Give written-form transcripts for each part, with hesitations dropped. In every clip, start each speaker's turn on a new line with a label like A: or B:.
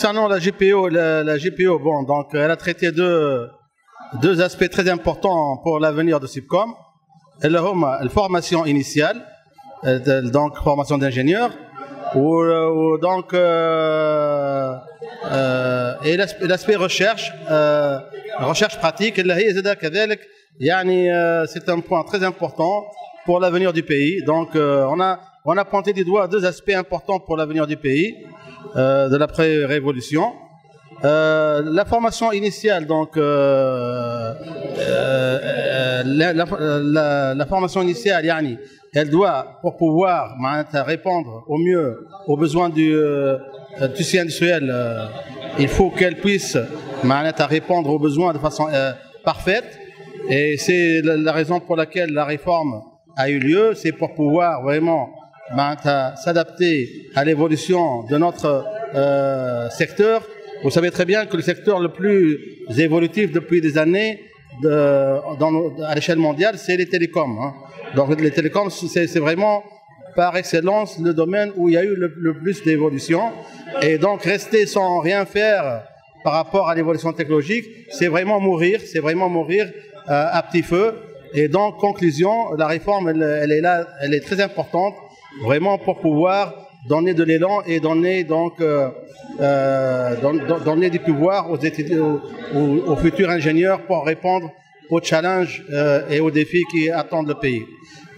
A: Concernant la GPO, la GPO, bon, donc elle a traité deux aspects très importants pour l'avenir de SIPCOM. La formation initiale, donc formation d'ingénieur, donc et l'aspect recherche, recherche pratique. C'est un point très important pour l'avenir du pays. Donc on a pointé du doigt deux aspects importants pour l'avenir du pays de l'après-révolution. La formation initiale, donc la formation initiale, elle doit, pour pouvoir répondre au mieux aux besoins du tissu industriel, il faut qu'elle puisse répondre aux besoins de façon parfaite. Et c'est la raison pour laquelle la réforme a eu lieu, c'est pour pouvoir vraiment s'adapter à l'évolution de notre secteur. Vous savez très bien que le secteur le plus évolutif depuis des années à l'échelle mondiale, c'est les télécoms. Donc les télécoms, c'est vraiment par excellence le domaine où il y a eu le plus d'évolution. Et donc rester sans rien faire par rapport à l'évolution technologique, c'est vraiment mourir à petit feu. Et donc, conclusion, la réforme, elle est là, elle est très importante, vraiment pour pouvoir donner de l'élan et donner donc donner du pouvoir aux étudiants, aux futurs ingénieurs pour répondre aux challenges et aux défis qui attendent le pays.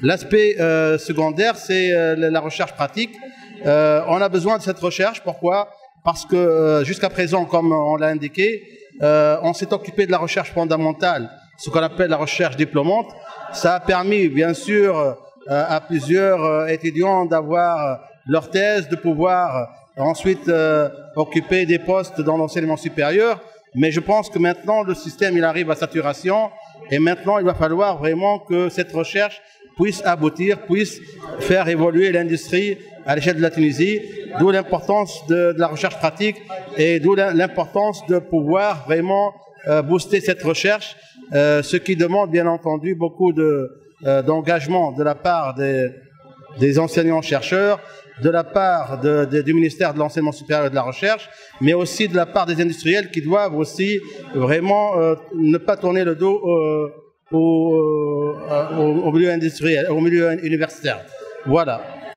A: L'aspect secondaire, c'est la recherche pratique. On a besoin de cette recherche. Pourquoi? Parce que jusqu'à présent, comme on l'a indiqué, on s'est occupé de la recherche fondamentale, ce qu'on appelle la recherche diplômante. Ça a permis, bien sûr, à plusieurs étudiants d'avoir leur thèse, de pouvoir ensuite occuper des postes dans l'enseignement supérieur. Mais je pense que maintenant, le système il arrive à saturation et maintenant, il va falloir vraiment que cette recherche puisse aboutir, puisse faire évoluer l'industrie à l'échelle de la Tunisie, d'où l'importance de la recherche pratique et d'où l'importance de pouvoir vraiment booster cette recherche, ce qui demande bien entendu beaucoup d'engagement de la part des enseignants-chercheurs, de la part du ministère de l'Enseignement supérieur et de la Recherche, mais aussi de la part des industriels qui doivent aussi vraiment ne pas tourner le dos au milieu industriel, au milieu universitaire. Voilà.